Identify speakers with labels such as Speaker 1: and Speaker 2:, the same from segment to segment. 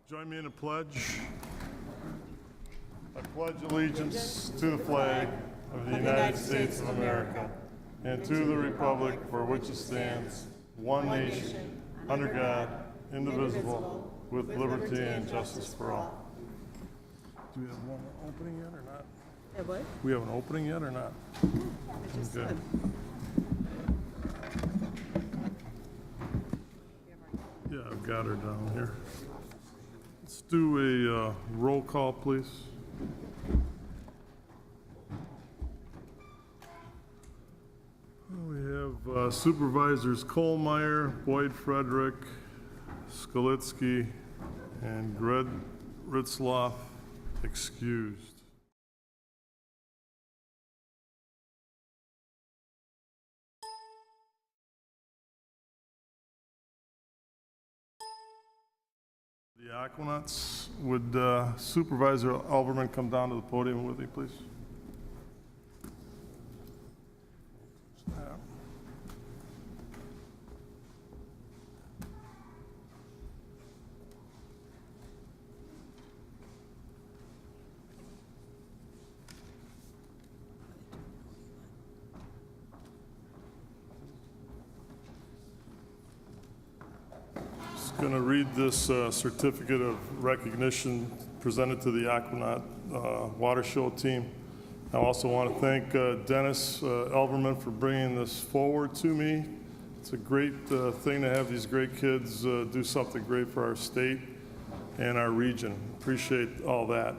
Speaker 1: Join me in a pledge. I pledge allegiance to the flag of the United States of America and to the republic for which it stands, one nation, under God, indivisible, with liberty and justice for all. Do we have one opening yet or not?
Speaker 2: Yeah, what?
Speaker 1: We have an opening yet or not? Okay. Yeah, I've got her down here. Let's do a roll call, please. We have Supervisors Kohlmeyer, Boyd Frederick, Skalitsky, and Gred Ritzloff excused. The Aquanauts, would Supervisor Alverman come down to the podium with me, please? Going to read this certificate of recognition presented to the Aquanaut Water Show team. I also want to thank Dennis Elverman for bringing this forward to me. It's a great thing to have these great kids do something great for our state and our region. Appreciate all that.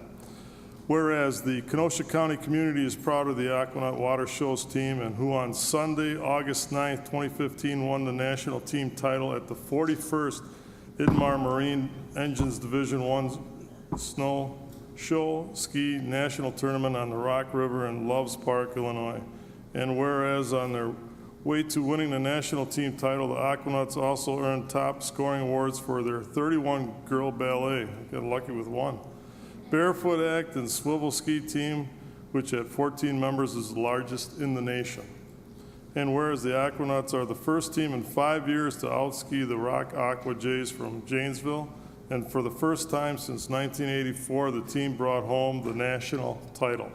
Speaker 1: Whereas the Kenosha County community is proud of the Aquanaut Water Shows team, and who on Sunday, August 9th, 2015 won the national team title at the 41st Idmar Marine Engines Division I Snow Show Ski National Tournament on the Rock River in Loves Park, Illinois. And whereas on their way to winning the national team title, the Aquanauts also earned top scoring awards for their 31 girl ballet. Got lucky with one. Barefoot Act and Swivel Ski team, which at 14 members is the largest in the nation. And whereas the Aquanauts are the first team in 5 years to outski the Rock Aqua Jays from Janesville, and for the first time since 1984, the team brought home the national title.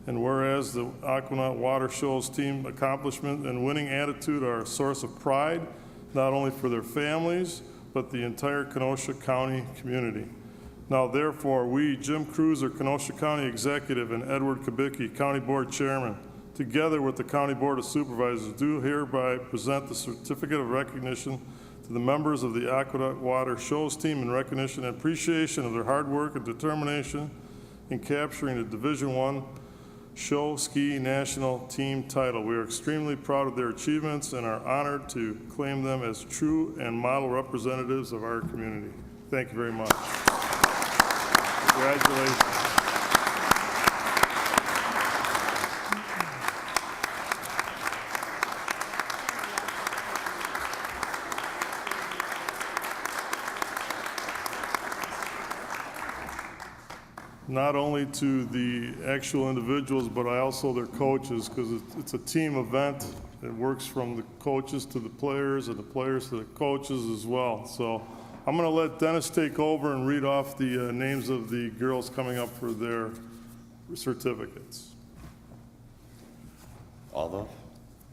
Speaker 1: And whereas the Aquanaut Water Shows team accomplishment and winning attitude are a source of pride, not only for their families, but the entire Kenosha County community. Now therefore, we, Jim Cruiser, Kenosha County Executive, and Edward Kubicki, County Board Chairman, together with the County Board of Supervisors, do hereby present the certificate of recognition to the members of the Aquanaut Water Shows team in recognition and appreciation of their hard work and determination in capturing the Division I Show Ski National Team title. We are extremely proud of their achievements and are honored to claim them as true and model representatives of our community. Thank you very much. Congratulations. Not only to the actual individuals, but also their coaches, because it's a team event. It works from the coaches to the players and the players to the coaches as well. So I'm going to let Dennis take over and read off the names of the girls coming up for their certificates.
Speaker 3: All those?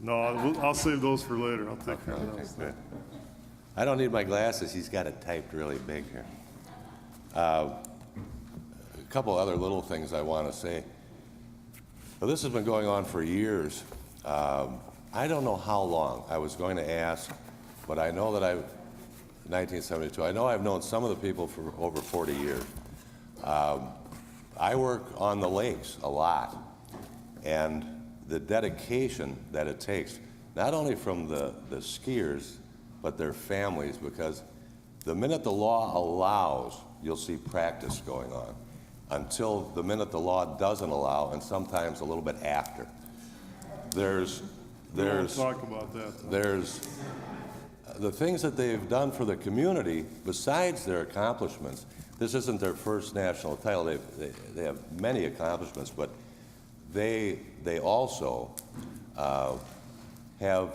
Speaker 1: No, I'll save those for later. I'll take care of those.
Speaker 3: I don't need my glasses. He's got it typed really big here. A couple other little things I want to say. Well, this has been going on for years. I don't know how long. I was going to ask, but I know that 1972. I know I've known some of the people for over 40 years. I work on the lakes a lot, and the dedication that it takes, not only from the skiers, but their families, because the minute the law allows, you'll see practice going on, until the minute the law doesn't allow, and sometimes a little bit after. There's
Speaker 1: talk about that.
Speaker 3: There's the things that they've done for the community, besides their accomplishments. This isn't their first national title. They have many accomplishments, but they also have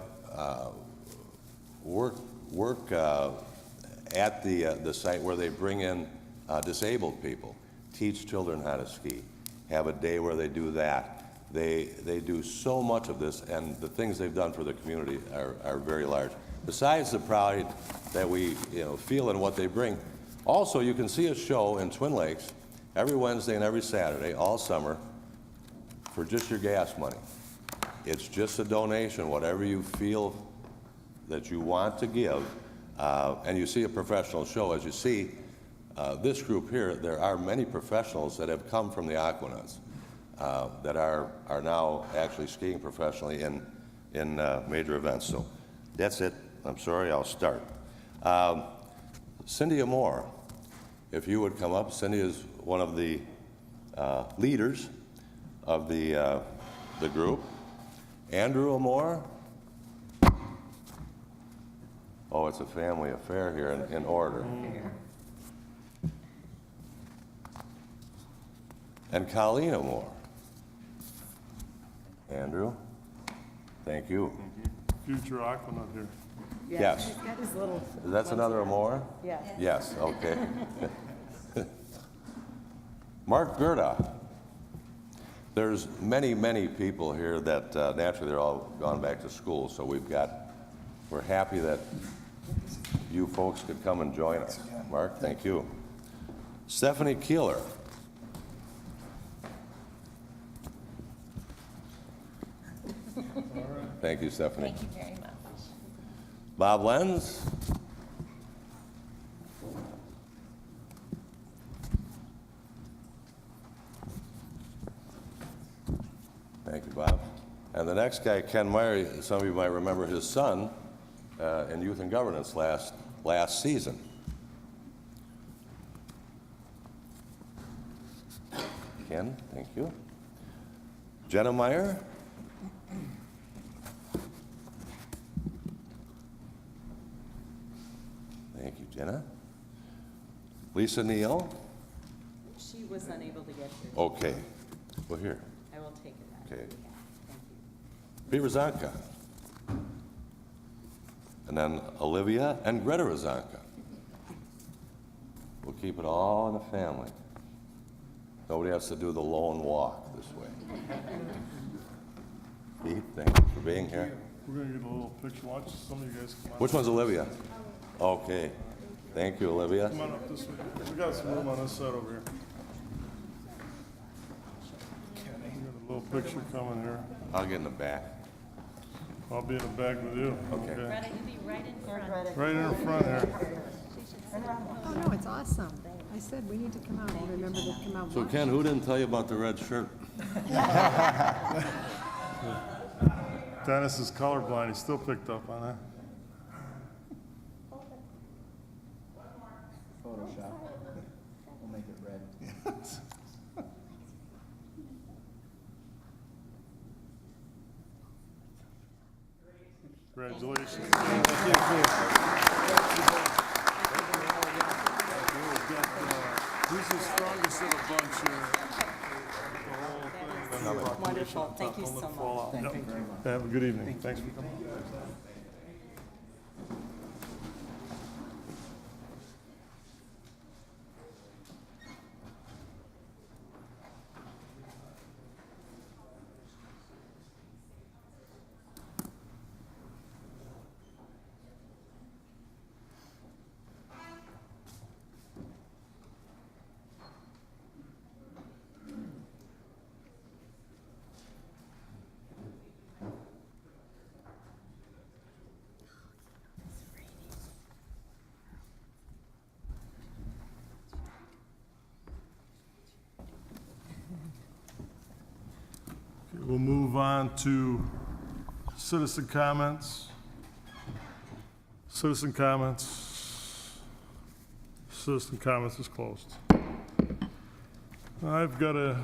Speaker 3: work at the site where they bring in disabled people, teach children how to ski, have a day where they do that. They do so much of this, and the things they've done for the community are very large. Besides the pride that we feel in what they bring, also you can see a show in Twin Lakes every Wednesday and every Saturday all summer for just your gas money. It's just a donation, whatever you feel that you want to give, and you see a professional show. As you see, this group here, there are many professionals that have come from the Aquanauts that are now actually skiing professionally in major events. So that's it. I'm sorry, I'll start. Cindy Amore, if you would come up. Cindy is one of the leaders of the group. Andrew Amore. Oh, it's a family affair here in order. And Colleen Amore. Andrew, thank you.
Speaker 1: Future Aquanaut here.
Speaker 3: Yes.
Speaker 2: He's got his little.
Speaker 3: That's another Amore?
Speaker 2: Yeah.
Speaker 3: Yes, okay. Mark Gerda. There's many, many people here that naturally they're all gone back to school, so we're happy that you folks could come and join us. Mark, thank you. Stephanie Keeler. Thank you, Stephanie.
Speaker 4: Thank you very much.
Speaker 3: Bob Lenz. Thank you, Bob. And the next guy, Ken Meyer, some of you might remember his son in Youth and Governance last season. Ken, thank you. Jenna Meyer. Thank you, Jenna. Lisa Neal.
Speaker 2: She was unable to get here.
Speaker 3: Okay. Well, here.
Speaker 2: I will take it back.
Speaker 3: Okay.
Speaker 2: Thank you.
Speaker 3: Pete Rozanka. And then Olivia and Greta Rozanka. We'll keep it all in the family. Nobody has to do the lone walk this way. Pete, thank you for being here.
Speaker 1: We're gonna get a little picture. Watch some of you guys come on.
Speaker 3: Which one's Olivia? Okay. Thank you, Olivia.
Speaker 1: Come on up this way. We got some room on this side over here. We got a little picture coming here.
Speaker 3: I'll get in the back.
Speaker 1: I'll be in the back with you.
Speaker 3: Okay.
Speaker 4: Greta, you'll be right in front.
Speaker 1: Right in front here.
Speaker 5: Oh, no, it's awesome. I said we need to come out. I'll remember to come out.
Speaker 3: So Ken, who didn't tell you about the red shirt?
Speaker 1: Dennis is colorblind. He still picked up on that.
Speaker 6: Photoshop. We'll make it red.
Speaker 1: Congratulations. Who's the strongest of the bunch here? The whole thing.
Speaker 2: Wonderful. Thank you so much.
Speaker 1: Thank you very much. Have a good evening. Thanks for coming. We'll move on to citizen comments. Citizen comments. Citizen comments is closed. I've got a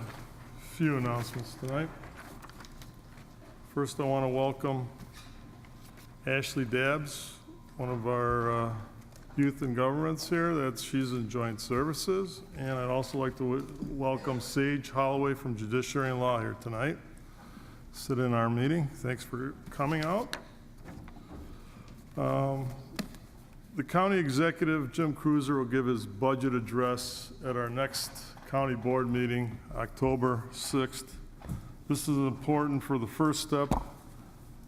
Speaker 1: few announcements tonight. First, I want to welcome Ashley Dabbs, one of our youth and governments here. She's in joint services. And I'd also like to welcome Sage Holloway from Judiciary and Law here tonight. Sit in our meeting. Thanks for coming out. The county executive, Jim Cruiser, will give his budget address at our next county board meeting, October 6th. This is important for the first step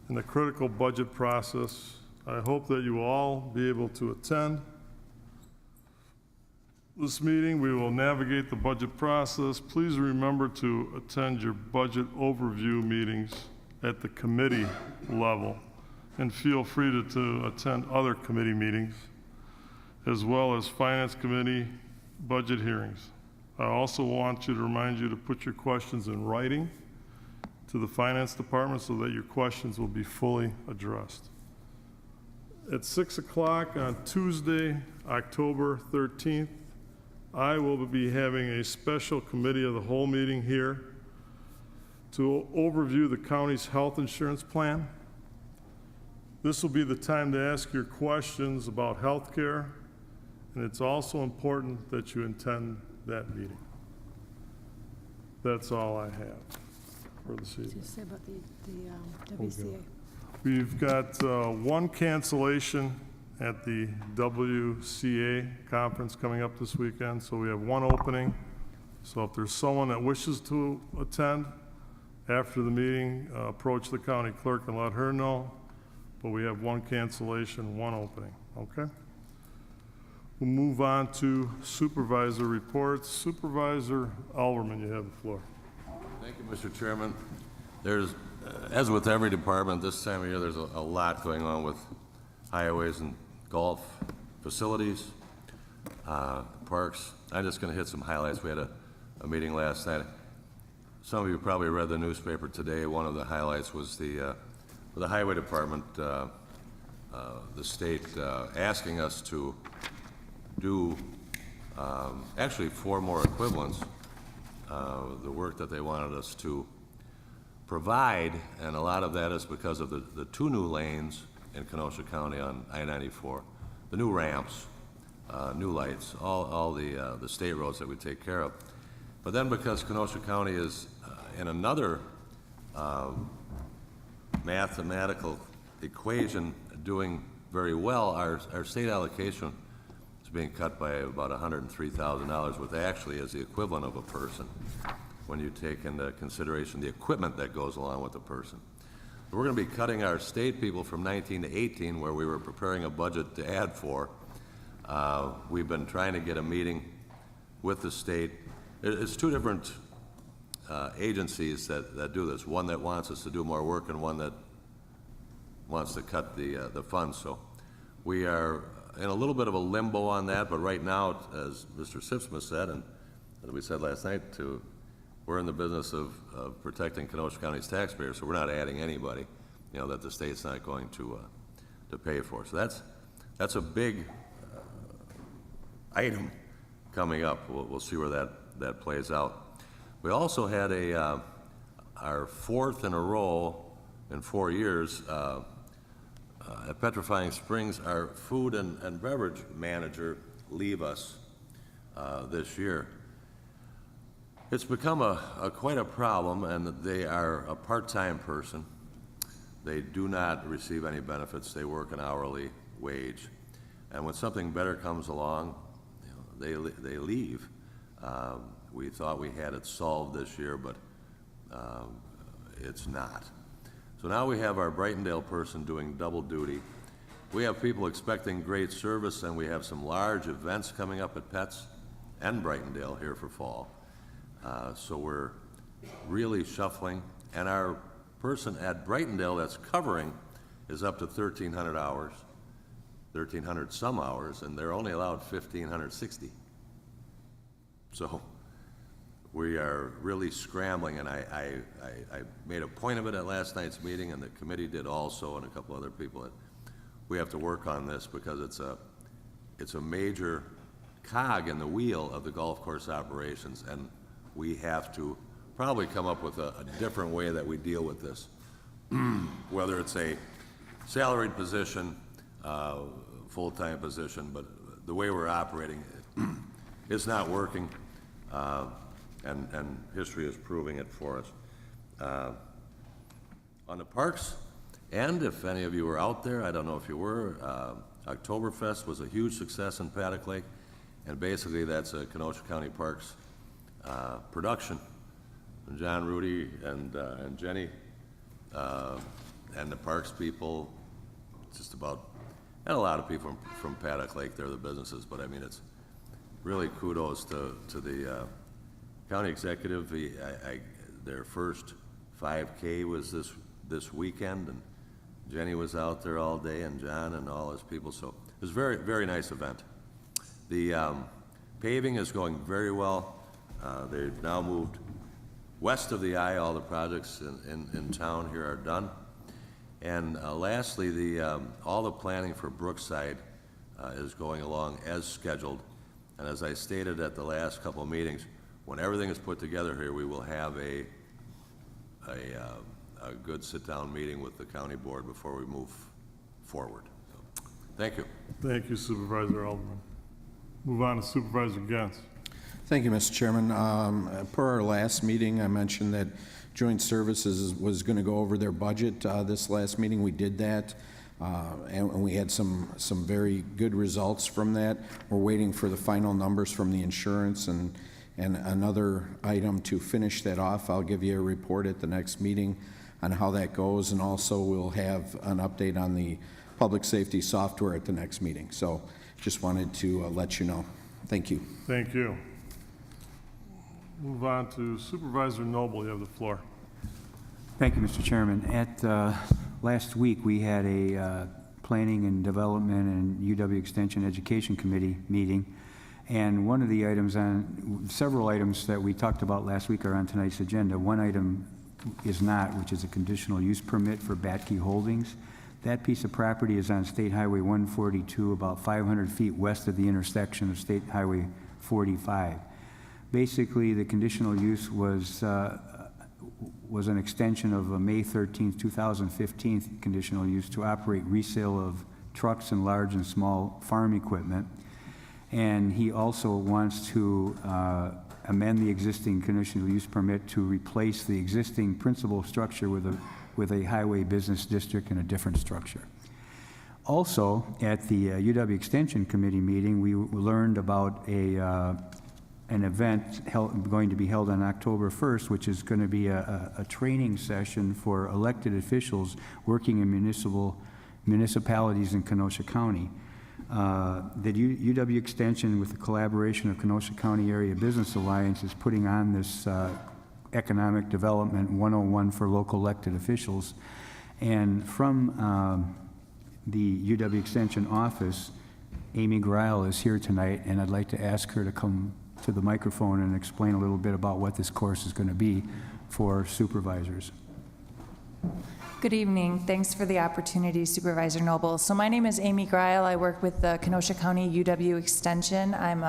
Speaker 1: in the critical budget process. I hope that you will all be able to attend this meeting. We will navigate the budget process. Please remember to attend your budget overview meetings at the committee level, and feel free to attend other committee meetings, as well as finance committee budget hearings. I also want you to remind you to put your questions in writing to the finance department so that your questions will be fully addressed. At 6 o'clock on Tuesday, October 13th, I will be having a special committee of the whole meeting here to overview the county's health insurance plan. This will be the time to ask your questions about health care, and it's also important that you attend that meeting. That's all I have for this
Speaker 5: What did
Speaker 1: evening.
Speaker 5: you say about the WCA?
Speaker 1: We've got one cancellation at the WCA conference coming up this weekend, so we have one opening. So if there's someone that wishes to attend after the meeting, approach the county clerk and let her know. But we have one cancellation, one opening, okay? We'll move on to supervisor reports. Supervisor Alverman, you have the floor.
Speaker 3: Thank you, Mr. Chairman. There's, as with every department, this time of year, there's a lot going on with highways and golf facilities, parks. I'm just going to hit some highlights. We had a meeting last night. Some of you probably read the newspaper today. One of the highlights was the highway department, the state asking us to do actually 4 more equivalents, the work that they wanted us to provide, and a lot of that is because of the 2 new lanes in Kenosha County on I-94, the new ramps, new lights, all the state roads that we take care of. But then because Kenosha County is in another mathematical equation doing very well, our state allocation is being cut by about $103,000, which actually is the equivalent of a person when you take into consideration the equipment that goes along with the person. We're going to be cutting our state people from 19 to 18, where we were preparing a budget to add 4. We've been trying to get a meeting with the state. It's 2 different agencies that do this, one that wants us to do more work and one that wants to cut the funds. So we are in a little bit of a limbo on that, but right now, as Mr. Sipsma said, and as we said last night, we're in the business of protecting Kenosha County's taxpayers, so we're not adding anybody, that the state's not going to pay for. So that's a big item coming up. We'll see where that plays out. We also had our 4th in a row in 4 years at Petrifying Springs, our food and beverage manager leave us this year. It's become quite a problem, and they are a part-time person. They do not receive any benefits. They work an hourly wage. And when something better comes along, they leave. We thought we had it solved this year, but it's not. So now we have our Brightondale person doing double duty. We have people expecting great service, and we have some large events coming up at Pets and Brightondale here for fall. So we're really shuffling, and our person at Brightondale that's covering is up to 1,300 hours, 1,300 some hours, and they're only allowed 1,560. So we are really scrambling, and I made a point of it at last night's meeting, and the committee did also, and a couple other people. We have to work on this because it's a major cog in the wheel of the golf course operations, and we have to probably come up with a different way that we deal with this. Whether it's a salaried position, full-time position, but the way we're operating, it's not working, and history is proving it for us. On the parks, and if any of you were out there, I don't know if you were, Oktoberfest was a huge success in Paddock Lake, and basically that's a Kenosha County Parks production. And John, Rudy, and Jenny, and the Parks people, just about, and a lot of people from Paddock Lake, they're the businesses, but I mean, it's really kudos to the county executive. Their first 5K was this weekend, and Jenny was out there all day, and John and all his people, so it was a very, very nice event. The paving is going very well. They've now moved west of the I. All the projects in town here are done. And lastly, all the planning for Brookside is going along as scheduled. And as I stated at the last couple of meetings, when everything is put together here, we will have a good sit-down meeting with the county board before we move forward. So, thank you.
Speaker 1: Thank you, Supervisor Alderman. Move on to Supervisor Gens.
Speaker 7: Thank you, Mr. Chairman. Per our last meeting, I mentioned that Joint Services was going to go over their budget. This last meeting, we did that, and we had some very good results from that. We're waiting for the final numbers from the insurance and another item to finish that off. I'll give you a report at the next meeting on how that goes, and also we'll have an update on the public safety software at the next meeting. So just wanted to let you know. Thank you.
Speaker 1: Thank you. Move on to Supervisor Noble. You have the floor.
Speaker 8: Thank you, Mr. Chairman. At last week, we had a Planning and Development and UW Extension Education Committee meeting, and one of the items several items that we talked about last week are on tonight's agenda. One item is not, which is a conditional use permit for Batke Holdings. That piece of property is on State Highway 142, about 500 feet west of the intersection of State Highway 45. Basically, the conditional use was an extension of a May 13, 2015 conditional use to operate resale of trucks and large and small farm equipment. And he also wants to amend the existing conditional use permit to replace the existing principal structure with a highway business district and a different structure. Also, at the UW Extension Committee meeting, we learned about an event going to be held on October 1st, which is going to be a training session for elected officials working in municipalities in Kenosha County. The UW Extension, with the collaboration of Kenosha County Area Business Alliance, is putting on this Economic Development 101 for local elected officials. And from the UW Extension office, Amy Greil is here tonight, and I'd like to ask her to come to the microphone and explain a little bit about what this course is going to be for supervisors.
Speaker 4: Good evening. Thanks for the opportunity, Supervisor Noble. So my name is Amy Greil. I work with the Kenosha County UW Extension. I'm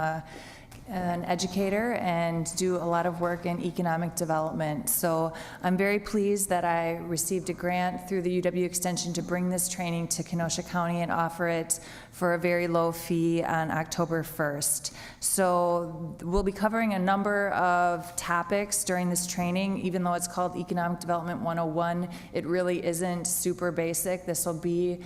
Speaker 4: an educator and do a lot of work in economic development. So I'm very pleased that I received a grant through the UW Extension to bring this training to Kenosha County and offer it for a very low fee on October 1st. So we'll be covering a number of topics during this training. Even though it's called Economic Development 101, it really isn't super basic. This will be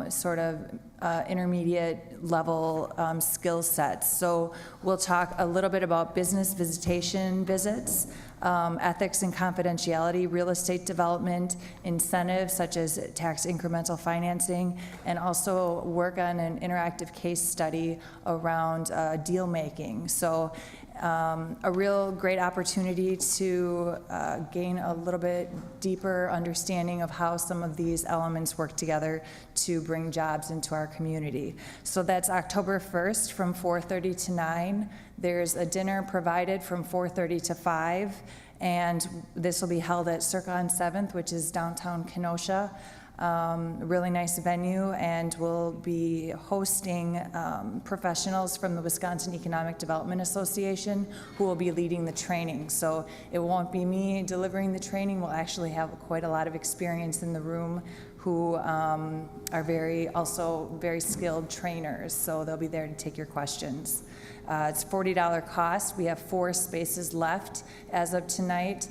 Speaker 4: sort of intermediate level skill sets. So we'll talk a little bit about business visitation visits, ethics and confidentiality, real estate development, incentives such as tax incremental financing, and also work on an interactive case study around deal making. So a real great opportunity to gain a little bit deeper understanding of how some of these elements work together to bring jobs into our community. So that's October 1st from 4:30 to 9. There's a dinner provided from 4:30 to 5, and this will be held at Circa on 7th, which is downtown Kenosha. Really nice venue, and we'll be hosting professionals from the Wisconsin Economic Development Association who will be leading the training. So it won't be me delivering the training. We'll actually have quite a lot of experience in the room who are also very skilled trainers, so they'll be there to take your questions. It's $40 cost. We have 4 spaces left as of tonight.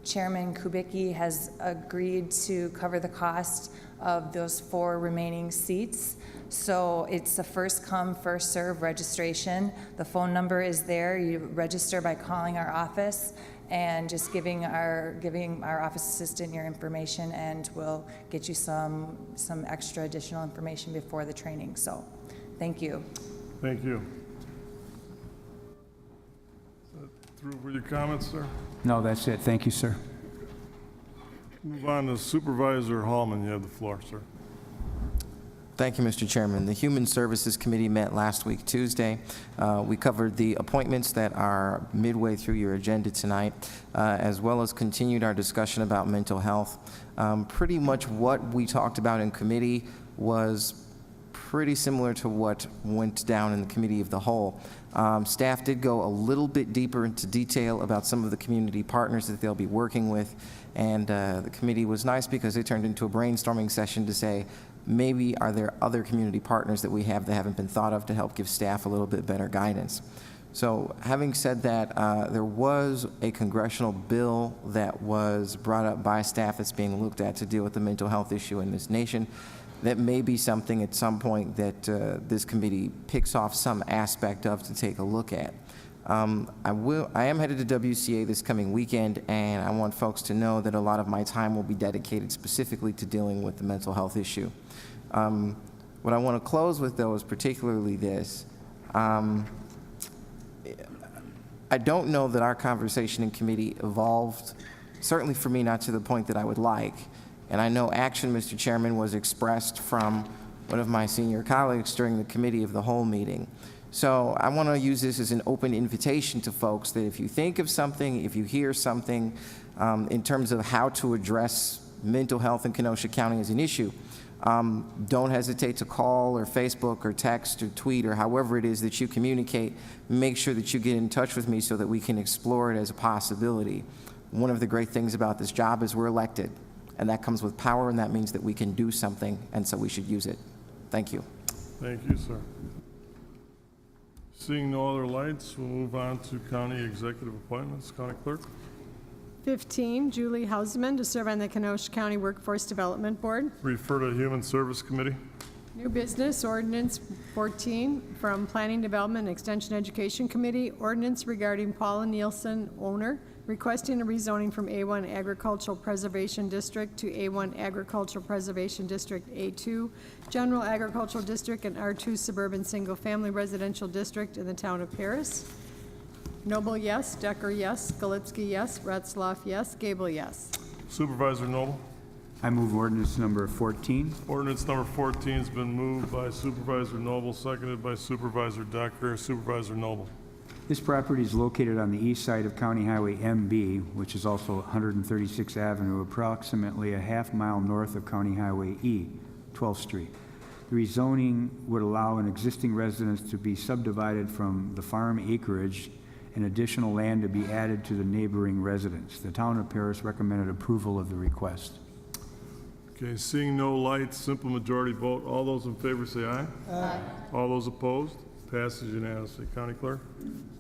Speaker 4: Chairman Kubicki has agreed to cover the cost of those 4 remaining seats. So it's a first come, first serve registration. The phone number is there. You register by calling our office and just giving our office assistant your information, and we'll get you some extra additional information before the training. So thank you.
Speaker 1: Thank you. Is that through with your comments, sir?
Speaker 8: No, that's it. Thank you, sir.
Speaker 1: Move on to Supervisor Hallman. You have the floor, sir.
Speaker 6: Thank you, Mr. Chairman. The Human Services Committee met last week, Tuesday. We covered the appointments that are midway through your agenda tonight, as well as continued our discussion about mental health. Pretty much what we talked about in committee was pretty similar to what went down in the Committee of the Whole. Staff did go a little bit deeper into detail about some of the community partners that they'll be working with, and the committee was nice because it turned into a brainstorming session to say, maybe are there other community partners that we have that haven't been thought of to help give staff a little bit better guidance. So having said that, there was a congressional bill that was brought up by staff that's being looked at to deal with the mental health issue in this nation. That may be something at some point that this committee picks off some aspect of to take a look at. I am headed to WCA this coming weekend, and I want folks to know that a lot of my time will be dedicated specifically to dealing with the mental health issue. What I want to close with, though, is particularly this. I don't know that our conversation in committee evolved, certainly for me, not to the point that I would like. And I know action, Mr. Chairman, was expressed from one of my senior colleagues during the Committee of the Whole meeting. So I want to use this as an open invitation to folks that if you think of something, if you hear something in terms of how to address mental health in Kenosha County as an issue, don't hesitate to call or Facebook or text or tweet or however it is that you communicate. Make sure that you get in touch with me so that we can explore it as a possibility. One of the great things about this job is we're elected, and that comes with power, and that means that we can do something, and so we should use it. Thank you.
Speaker 1: Thank you, sir. Seeing no other lights, we'll move on to county executive appointments. County Clerk.
Speaker 5: 15, Julie Hausman to serve on the Kenosha County Workforce Development Board.
Speaker 1: Refer to Human Service Committee.
Speaker 5: New business, ordinance 14 from Planning Development and Extension Education Committee, ordinance regarding Paula Nielsen, owner, requesting a rezoning from A1 Agricultural Preservation District to A1 Agricultural Preservation District A2, General Agricultural District, and R2 Suburban Single Family Residential District in the town of Paris. Noble, yes. Decker, yes. Galitsky, yes. Retzloff, yes. Gable, yes.
Speaker 1: Supervisor Noble.
Speaker 8: I move ordinance number 14.
Speaker 1: Ordinance number 14 has been moved by Supervisor Noble, seconded by Supervisor Decker. Supervisor Noble.
Speaker 8: This property is located on the east side of County Highway MB, which is also 136th Avenue, approximately a half-mile north of County Highway E, 12th Street. The rezoning would allow an existing residence to be subdivided from the farm acreage and additional land to be added to the neighboring residence. The town of Paris recommended approval of the request.
Speaker 1: Okay, seeing no lights, simple majority vote. All those in favor say aye. Aye. All those opposed? Passes unanimously. County Clerk.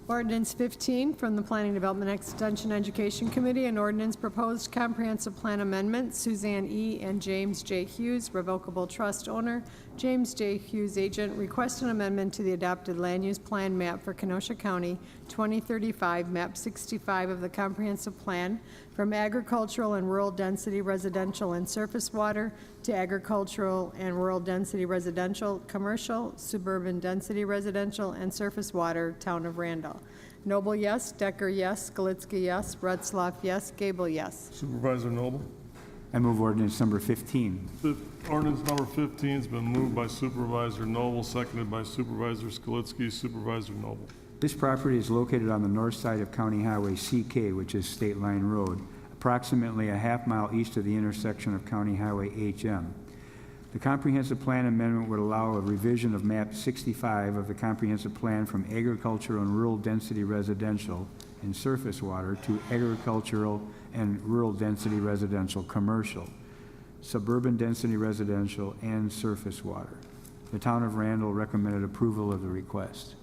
Speaker 5: Ordinance 15 from the Planning Development Extension Education Committee, an ordinance proposed comprehensive plan amendment, Suzanne E. and James J. Hughes, revocable trust owner, James J. Hughes agent, request an amendment to the adopted land use plan map for Kenosha County 2035, map 65 of the comprehensive plan, from agricultural and rural density residential and surface water to agricultural and rural density residential, commercial, suburban density residential, and surface water, town of Randall. Noble, yes. Decker, yes. Galitsky, yes. Retzloff, yes. Gable, yes.
Speaker 1: Supervisor Noble.
Speaker 8: I move ordinance number 15.
Speaker 1: Ordinance number 15 has been moved by Supervisor Noble, seconded by Supervisor Skalitsky. Supervisor Noble.
Speaker 8: This property is located on the north side of County Highway CK, which is State Line Road, approximately a half-mile east of the intersection of County Highway HM. The comprehensive plan amendment would allow a revision of map 65 of the comprehensive plan from agricultural and rural density residential and surface water to agricultural and rural density residential commercial. suburban density residential, and surface water. The town of Randall recommended approval of the request.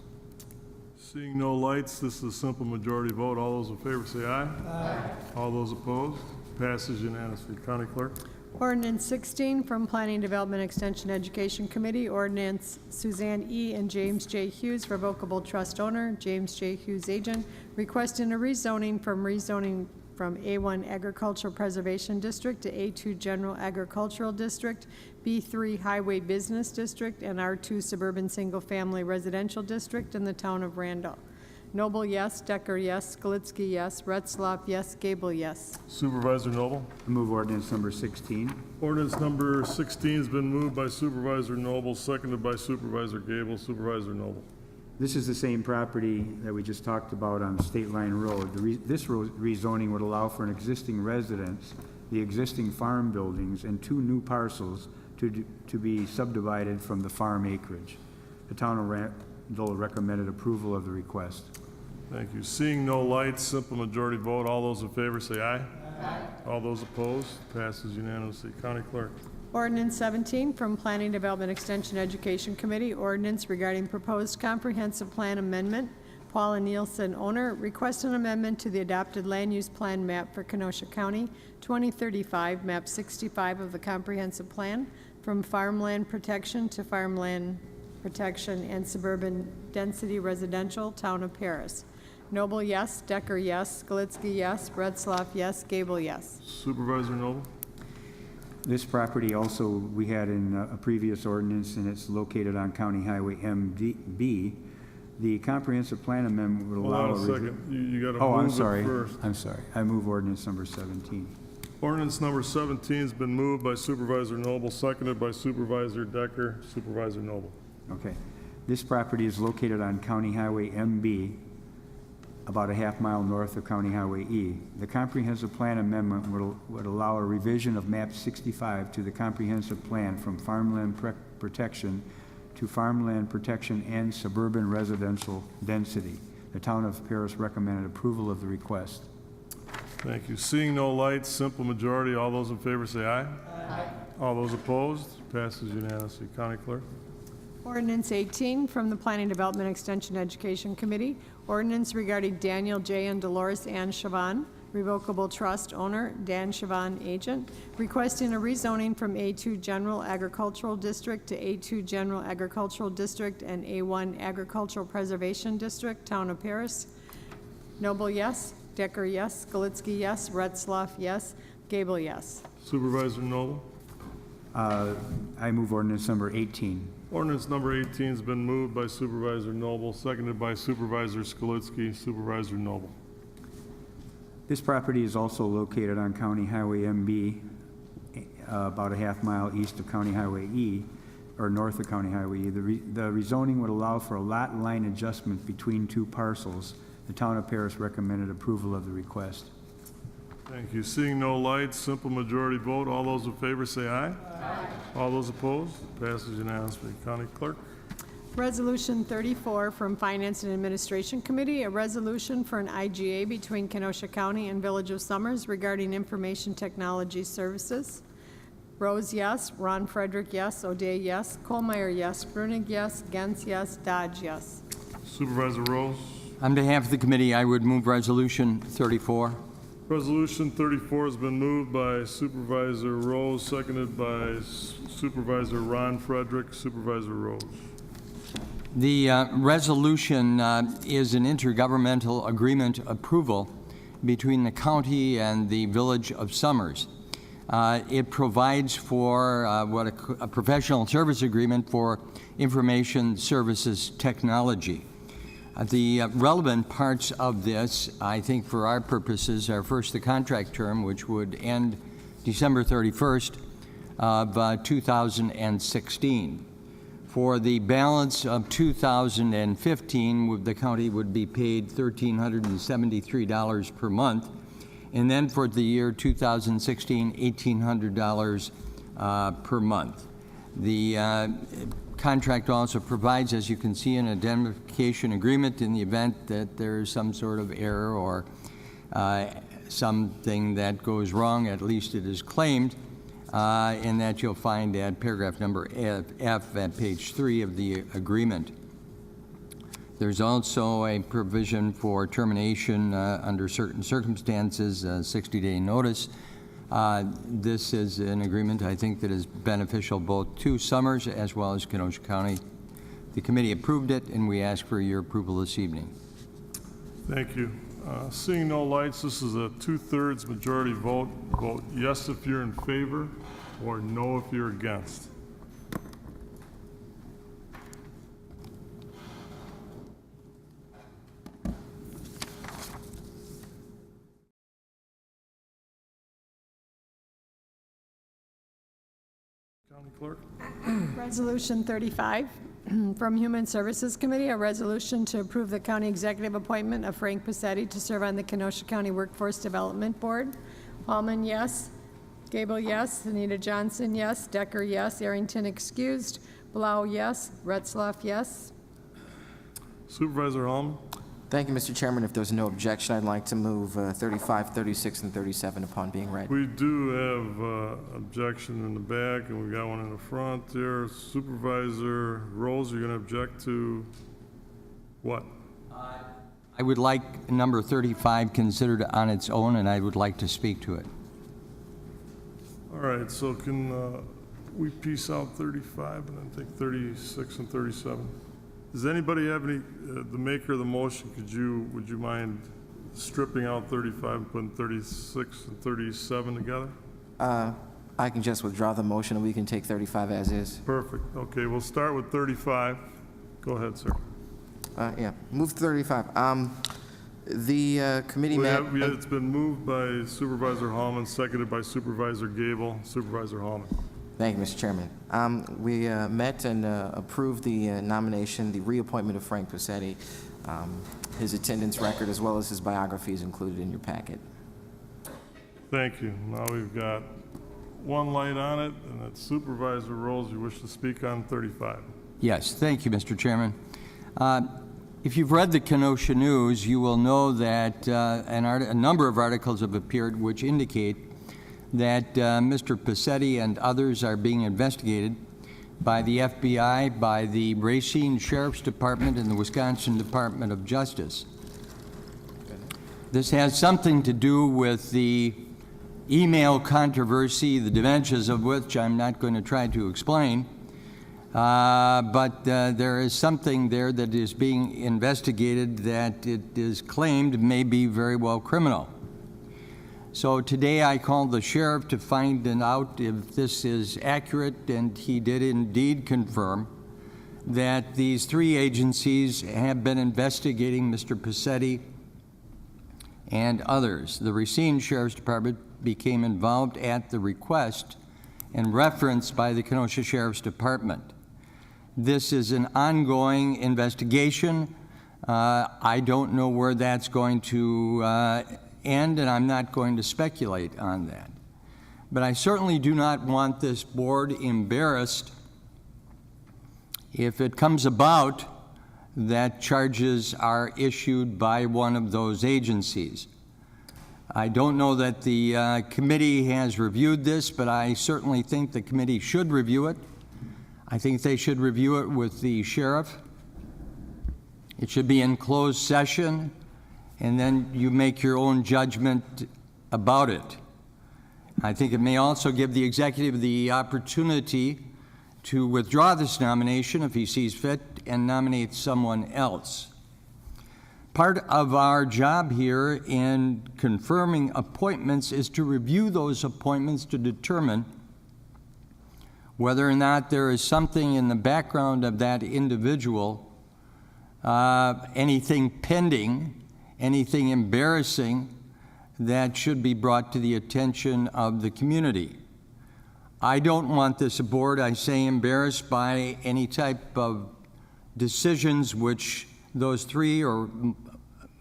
Speaker 1: Seeing no lights, this is a simple majority vote. All those in favor say aye. Aye. All those opposed? Passes unanimously. County Clerk?
Speaker 5: Ordinance 16 from Planning Development Extension Education Committee, ordinance Suzanne E. and James J. Hughes, revocable trust owner, James J. Hughes agent, requesting a rezoning from A1 Agricultural Preservation District to A2 General Agricultural District, B3 Highway Business District, and R2 Suburban Single Family Residential District in the town of Randall. Noble, yes. Decker, yes. Skalitsky, yes. Retzloff, yes. Gable, yes.
Speaker 1: Supervisor Noble?
Speaker 8: I move ordinance number 16.
Speaker 1: Ordinance number 16 has been moved by Supervisor Noble, seconded by Supervisor Gable. Supervisor Noble.
Speaker 8: This is the same property that we just talked about on State Line Road. This rezoning would allow for an existing residence, the existing farm buildings, and 2 new parcels to be subdivided from the farm acreage. The town of Randall recommended approval of the request.
Speaker 1: Thank you. Seeing no lights, simple majority vote. All those in favor say aye. Aye. All those opposed? Passes unanimously. County Clerk?
Speaker 5: Ordinance 17 from Planning Development Extension Education Committee, ordinance regarding proposed comprehensive plan amendment. Paula Nielsen, owner, request an amendment to the adopted land use plan map for Kenosha County, 2035, map 65 of the comprehensive plan, from farmland protection to farmland protection and suburban density residential, town of Paris. Noble, yes. Decker, yes. Skalitsky, yes. Retzloff, yes. Gable, yes.
Speaker 1: Supervisor Noble?
Speaker 8: This property also we had in a previous ordinance, and it's located on County Highway MB. The comprehensive plan amendment would allow...
Speaker 1: Hold on a second. You got to
Speaker 8: Oh, I'm
Speaker 1: move it
Speaker 8: sorry.
Speaker 1: first.
Speaker 8: I'm sorry. I move ordinance number 17.
Speaker 1: Ordinance number 17 has been moved by Supervisor Noble, seconded by Supervisor Decker. Supervisor Noble.
Speaker 8: Okay. This property is located on County Highway MB, about a half-mile north of County Highway E. The comprehensive plan amendment would allow a revision of map 65 to the comprehensive plan from farmland protection to farmland protection and suburban residential density. The town of Paris recommended approval of the request.
Speaker 1: Thank you. Seeing no lights, simple majority. All those in favor say aye. Aye. All those opposed? Passes unanimously. County Clerk?
Speaker 5: Ordinance 18 from the Planning Development Extension Education Committee, ordinance regarding Daniel J. and Dolores Ann Chavan, revocable trust owner, Dan Chavan agent, requesting a rezoning from A2 General Agricultural District to A2 General Agricultural District and A1 Agricultural Preservation District, town of Paris. Noble, yes. Decker, yes. Skalitsky, yes. Retzloff, yes. Gable, yes.
Speaker 1: Supervisor Noble?
Speaker 8: I move ordinance number 18.
Speaker 1: Ordinance number 18 has been moved by Supervisor Noble, seconded by Supervisor Skalitsky. Supervisor Noble.
Speaker 8: This property is also located on County Highway MB, about a half-mile east of County Highway E, or north of County Highway E. The rezoning would allow for a lot line adjustment between 2 parcels. The town of Paris recommended approval of the request.
Speaker 1: Thank you. Seeing no lights, simple majority vote. All those in favor say aye. Aye. All those opposed? Passes unanimously. County Clerk?
Speaker 5: Resolution 34 from Finance and Administration Committee, a resolution for an IGA between Kenosha County and Village of Summers regarding information technology services. Rose, yes. Ron Frederick, yes. O'Day, yes. Colmeyer, yes. Brunig, yes. Gens, yes. Dodge, yes.
Speaker 1: Supervisor Rose?
Speaker 9: On behalf of the committee, I would move Resolution 34.
Speaker 1: Resolution 34 has been moved by Supervisor Rose, seconded by Supervisor Ron Frederick. Supervisor Rose.
Speaker 9: The resolution is an intergovernmental agreement approval between the county and the Village of Summers. It provides for a professional service agreement for information services technology. The relevant parts of this, I think for our purposes, are first the contract term, which would end December 31st of 2016. For the balance of 2015, the county would be paid $1,373 per month, and then for the year 2016, $1,800 per month. The contract also provides, as you can see, an indemnification agreement in the event that there is some sort of error or something that goes wrong, at least it is claimed. and that you'll find at paragraph number F at page 3 of the agreement. There's also a provision for termination under certain circumstances, a 60-day notice. This is an agreement, I think, that is beneficial both to Summers as well as Kenosha County. The committee approved it, and we ask for your approval this evening.
Speaker 1: Thank you. Seeing no lights, this is a 2/3 majority vote. Vote yes if you're in favor, or no if you're against. County Clerk?
Speaker 5: Resolution 35, from Human Services Committee, a resolution to approve the county executive appointment of Frank Passetti to serve on the Kenosha County Workforce Development Board. Hallman, yes. Gable, yes. Anita Johnson, yes. Decker, yes. Arrington, excused. Blau, yes. Retzloff, yes.
Speaker 1: Supervisor Hallman?
Speaker 6: Thank you, Mr. Chairman. If there's no objection, I'd like to move 35, 36, and 37 upon being read.
Speaker 1: We do have objection in the back, and we got one in the front there. Supervisor Rose, you're going to object to what?
Speaker 9: I would like number 35 considered on its own, and I would like to speak to it.
Speaker 1: All right, so can we piece out 35 and then take 36 and 37? Does anybody have any, the maker of the motion, would you mind stripping out 35 and putting 36 and 37 together?
Speaker 6: I can just withdraw the motion, and we can take 35 as is.
Speaker 1: Perfect. Okay, we'll start with 35. Go ahead, sir.
Speaker 6: Yeah, move 35. The committee met...
Speaker 1: It's been moved by Supervisor Hallman, seconded by Supervisor Gable. Supervisor Hallman.
Speaker 6: Thank you, Mr. Chairman. We met and approved the nomination, the reappointment of Frank Passetti. His attendance record as well as his biography is included in your packet.
Speaker 1: Thank you. Now we've got one light on it, and that's Supervisor Rolls. You wish to speak on 35?
Speaker 9: Yes, thank you, Mr. Chairman. If you've read the Kenosha News, you will know that a number of articles have appeared which indicate that Mr. Passetti and others are being investigated by the FBI, by the Racine Sheriff's Department, and the Wisconsin Department of Justice. This has something to do with the email controversy, the dimensions of which I'm not going to try to explain, but there is something there that is being investigated that it is claimed may be very well criminal. So today I called the sheriff to find out if this is accurate, and he did indeed confirm that these three agencies have been investigating Mr. Passetti and others. The Racine Sheriff's Department became involved at the request and referenced by the Kenosha Sheriff's Department. This is an ongoing investigation. I don't know where that's going to end, and I'm not going to speculate on that. But I certainly do not want this board embarrassed if it comes about that charges are issued by one of those agencies. I don't know that the committee has reviewed this, but I certainly think the committee should review it. I think they should review it with the sheriff. It should be in closed session, and then you make your own judgment about it. I think it may also give the executive the opportunity to withdraw this nomination if he sees fit and nominate someone else. Part of our job here in confirming appointments is to review those appointments to determine whether or not there is something in the background of that individual, anything pending, anything embarrassing that should be brought to the attention of the community. I don't want this board, I say, embarrassed by any type of decisions which those three or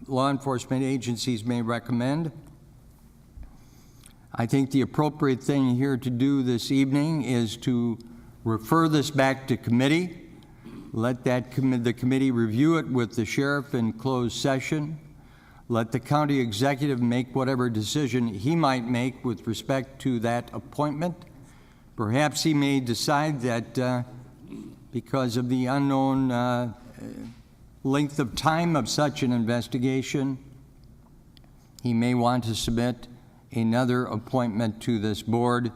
Speaker 9: law enforcement agencies may recommend. I think the appropriate thing here to do this evening is to refer this back to committee, let the committee review it with the sheriff in closed session, let the county executive make whatever decision he might make with respect to that appointment, Perhaps he may decide that because of the unknown length of time of such an investigation, he may want to submit another appointment to this board,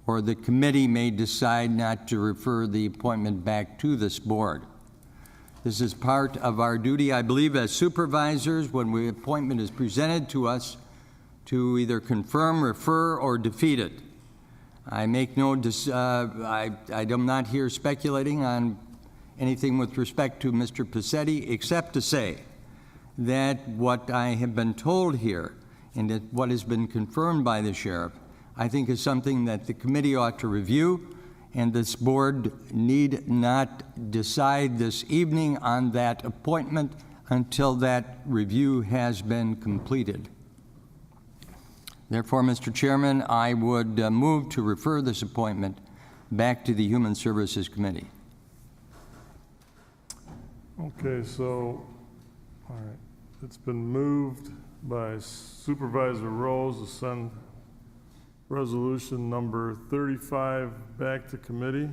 Speaker 9: or the committee may decide not to refer the appointment back to this board. This is part of our duty, I believe, as supervisors when the appointment is presented to us to either confirm, refer, or defeat it. I make no, I'm not here speculating on anything with respect to Mr. Paccetti, except to say that what I have been told here and that what has been confirmed by the sheriff, I think is something that the committee ought to review, and this board need not decide this evening on that appointment until that review has been completed. Therefore, Mr. Chairman, I would move to refer this appointment back to the Human Services Committee.
Speaker 1: Okay, so, all right, it's been moved by Supervisor Rose to send resolution number 35 back to committee.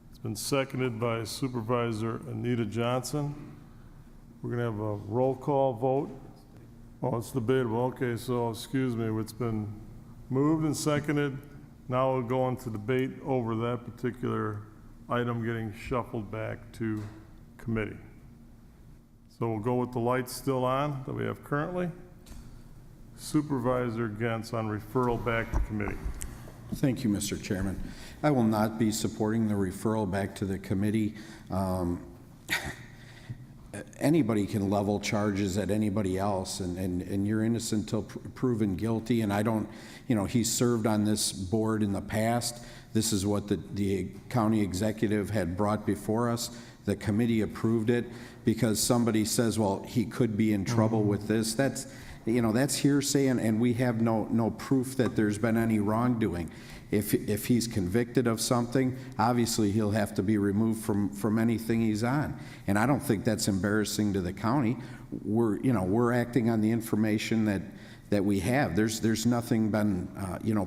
Speaker 1: It's been seconded by Supervisor Anita Johnson. We're gonna have a roll call vote. Oh, it's debatable. Okay, so excuse me, it's been moved and seconded. Now we'll go into debate over that particular item getting shuffled back to committee. So we'll go with the lights still on that we have currently. Supervisor Gens on referral back to committee.
Speaker 7: Thank you, Mr. Chairman. I will not be supporting the referral back to the committee. Anybody can level charges at anybody else, and you're innocent till proven guilty. And I don't, he's served on this board in the past. This is what the county executive had brought before us. The committee approved it because somebody says, well, he could be in trouble with this. That's hearsay, and we have no proof that there's been any wrongdoing. If he's convicted of something, obviously he'll have to be removed from anything he's on. And I don't think that's embarrassing to the county. We're acting on the information that we have. There's nothing been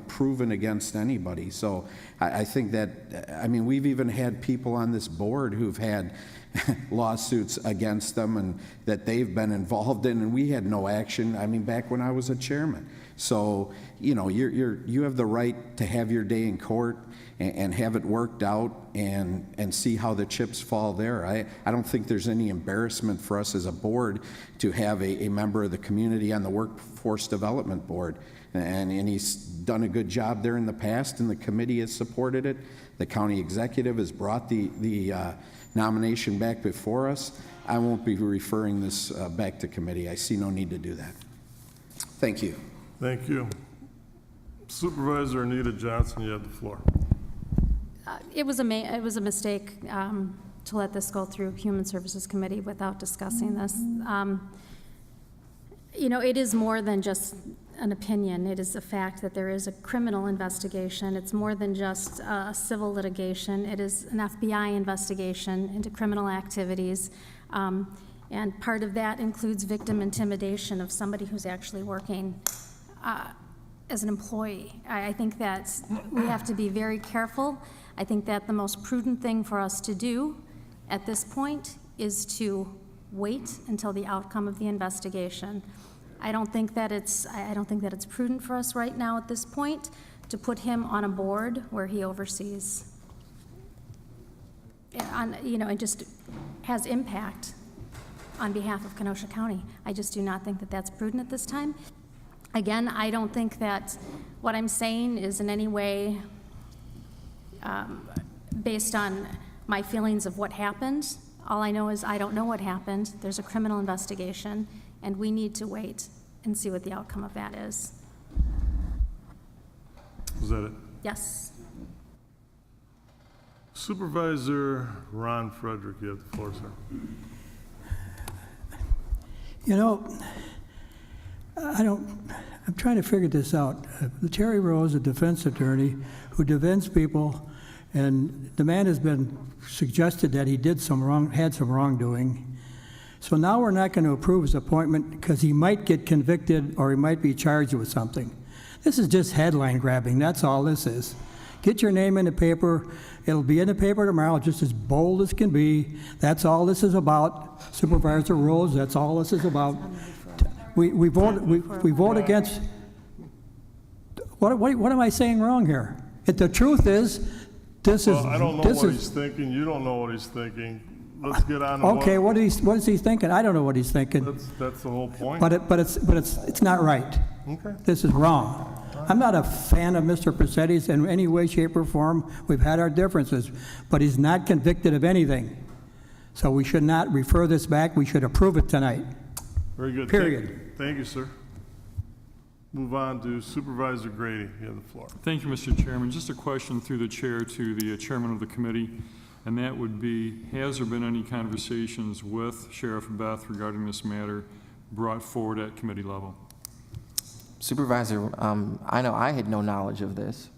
Speaker 7: proven against anybody. So I think that, we've even had people on this board who've had lawsuits against them and that they've been involved in, and we had no action, back when I was a chairman. So, you have the right to have your day in court and have it worked out and see how the chips fall there. I don't think there's any embarrassment for us as a board to have a member of the community on the Workforce Development Board. And he's done a good job there in the past, and the committee has supported it. The county executive has brought the nomination back before us. I won't be referring this back to committee. I see no need to do that. Thank you.
Speaker 1: Thank you. Supervisor Anita Johnson, you have the floor.
Speaker 10: It was a mistake to let this go through Human Services Committee without discussing this. It is more than just an opinion. It is a fact that there is a criminal investigation. It's more than just civil litigation. It is an FBI investigation into criminal activities. And part of that includes victim intimidation of somebody who's actually working as an employee. I think that we have to be very careful. I think that the most prudent thing for us to do at this point is to wait until the outcome of the investigation. I don't think that it's prudent for us right now at this point to put him on a board where he oversees and just has impact on behalf of Kenosha County. I just do not think that that's prudent at this time. Again, I don't think that what I'm saying is in any way based on my feelings of what happened. All I know is I don't know what happened. There's a criminal investigation, and we need to wait and see what the outcome of that is.
Speaker 1: Is that it?
Speaker 10: Yes.
Speaker 1: Supervisor Ron Frederick, you have the floor, sir.
Speaker 11: I'm trying to figure this out. Terry Rose, a defense attorney who defends people, and the man has been suggested that he had some wrongdoing. So now we're not going to approve his appointment because he might get convicted or he might be charged with something. This is just headline grabbing. That's all this is. Get your name in the paper. It'll be in the paper tomorrow, just as bold as can be. That's all this is about. Supervisor Rose, that's all this is about. We vote against, what am I saying wrong here? The truth is, this is...
Speaker 1: Well, I don't know what he's thinking. You don't know what he's thinking. Let's get on to
Speaker 11: Okay, what is he thinking? I don't know what he's thinking.
Speaker 1: That's the whole point.
Speaker 11: But it's not right.
Speaker 1: Okay.
Speaker 11: This is wrong. I'm not a fan of Mr. Pacetti's in any way, shape, or form. We've had our differences, but he's not convicted of anything. So we should not refer this back. We should approve it tonight.
Speaker 1: Very good.
Speaker 11: Period.
Speaker 1: Thank you, sir. Move on to Supervisor Grady. You have the floor.
Speaker 12: Thank you, Mr. Chairman. Just a question through the chair to the chairman of the committee, and that would be, has there been any conversations with Sheriff Beth regarding this matter brought forward at committee level?
Speaker 6: Supervisor, I know I had no knowledge of this.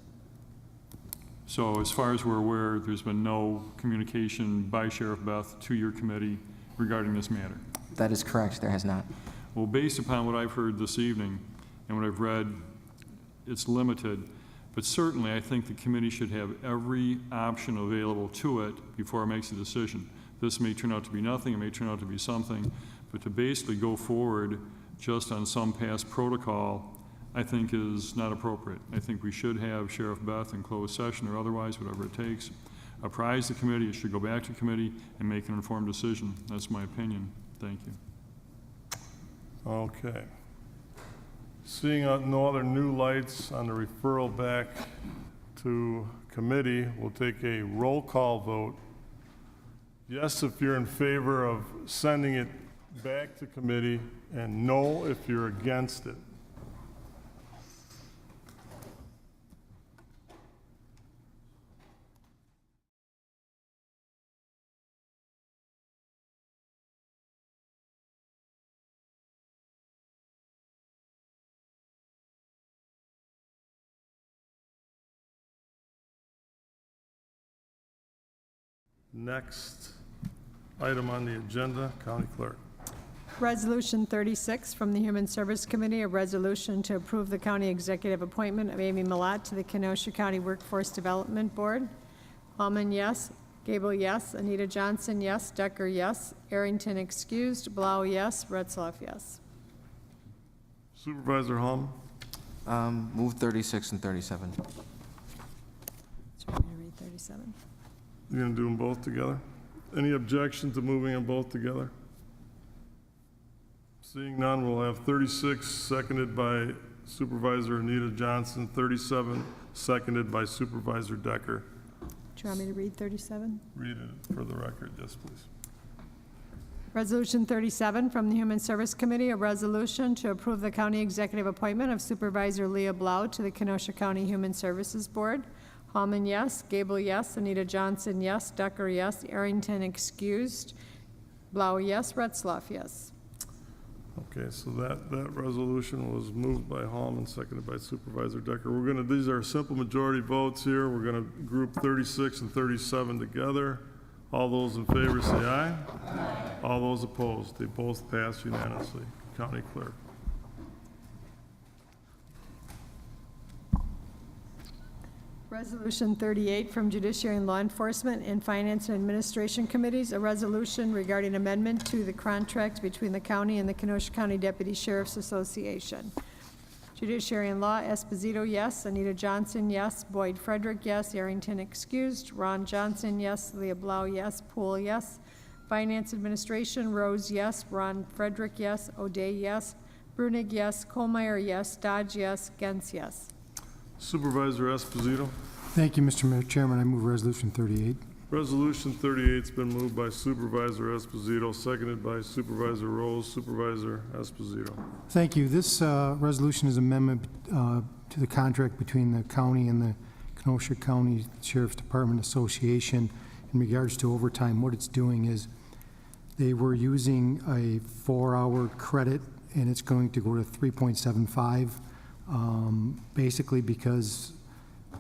Speaker 12: So as far as we're aware, there's been no communication by Sheriff Beth to your committee regarding this matter?
Speaker 6: That is correct. There has not.
Speaker 12: Well, based upon what I've heard this evening and what I've read, it's limited, but certainly I think the committee should have every option available to it before it makes a decision. This may turn out to be nothing, it may turn out to be something, but to basically go forward just on some past protocol, I think is not appropriate. I think we should have Sheriff Beth in closed session or otherwise, whatever it takes, apprise the committee. It should go back to committee and make an informed decision. That's my opinion. Thank you.
Speaker 1: Okay. Seeing no other new lights on the referral back to committee, we'll take a roll call vote. Yes, if you're in favor of sending it back to committee, and no if you're against it. Next item on the agenda, County Clerk.
Speaker 5: Resolution 36 from the Human Service Committee, a resolution to approve the county executive appointment of Amy Millat to the Kenosha County Workforce Development Board. Alman, yes. Gable, yes. Anita Johnson, yes. Decker, yes. Arrington, excused. Blau, yes. Retzloff, yes.
Speaker 1: Supervisor Hom.
Speaker 6: Move 36 and 37.
Speaker 5: So we're going to read 37.
Speaker 1: You're going to do them both together? Any objection to moving them both together? Seeing none, we'll have 36 seconded by Supervisor Anita Johnson, 37 seconded by Supervisor Decker.
Speaker 5: Do you want me to read 37?
Speaker 1: Read it for the record, yes, please.
Speaker 5: Resolution 37 from the Human Service Committee, a resolution to approve the county executive appointment of Supervisor Leah Blau to the Kenosha County Human Services Board. Hallman, yes. Gable, yes. Anita Johnson, yes. Decker, yes. Arrington, excused. Blau, yes. Retzloff, yes.
Speaker 1: Okay, so that resolution was moved by Hallman, seconded by Supervisor Decker. These are simple majority votes here. We're gonna group 36 and 37 together. All those in favor say aye. Aye. All those opposed, they both pass unanimously. County Clerk.
Speaker 5: Resolution 38 from Judiciary and Law Enforcement and Finance and Administration Committees, a resolution regarding amendment to the contract between the county and the Kenosha County Deputy Sheriff's Association. Judiciary and Law, Esposito, yes. Anita Johnson, yes. Boyd Frederick, yes. Arrington, excused. Ron Johnson, yes. Leah Blau, yes. Poole, yes. Finance Administration, Rose, yes. Ron Frederick, yes. O'Day, yes. Brunig, yes. Kohlmeyer, yes. Dodge, yes. Gens, yes.
Speaker 1: Supervisor Esposito.
Speaker 13: Thank you, Mr. Chairman. I move Resolution 38.
Speaker 1: Resolution 38's been moved by Supervisor Esposito, seconded by Supervisor Rose. Supervisor Esposito.
Speaker 13: Thank you. This resolution is amendment to the contract between the county and the Kenosha County Sheriff's Department Association in regards to overtime. What it's doing is they were using a 4-hour credit, and it's going to go to 3.75, basically because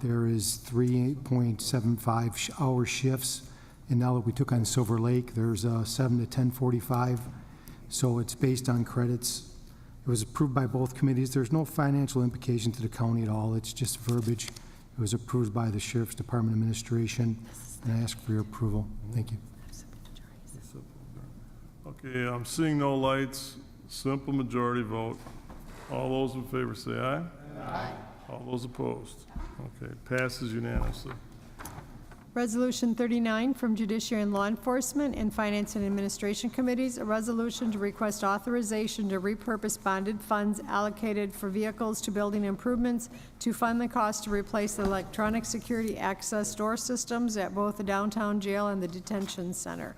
Speaker 13: there is 3.75-hour shifts, and now that we took on Silver Lake, there's 7 to 10:45, so it's based on credits. It was approved by both committees. There's no financial implication to the county at all. It's just verbiage. It was approved by the Sheriff's Department Administration, and I ask for your approval. Thank you.
Speaker 1: Okay, I'm seeing no lights, simple majority vote. All those in favor say aye. Aye. All those opposed? Okay, passes unanimously.
Speaker 5: Resolution 39 from Judiciary and Law Enforcement and Finance and Administration Committees, a resolution to request authorization to repurpose bonded funds allocated for vehicles to building improvements to fund the cost to replace the electronic security access door systems at both the downtown jail and the detention center.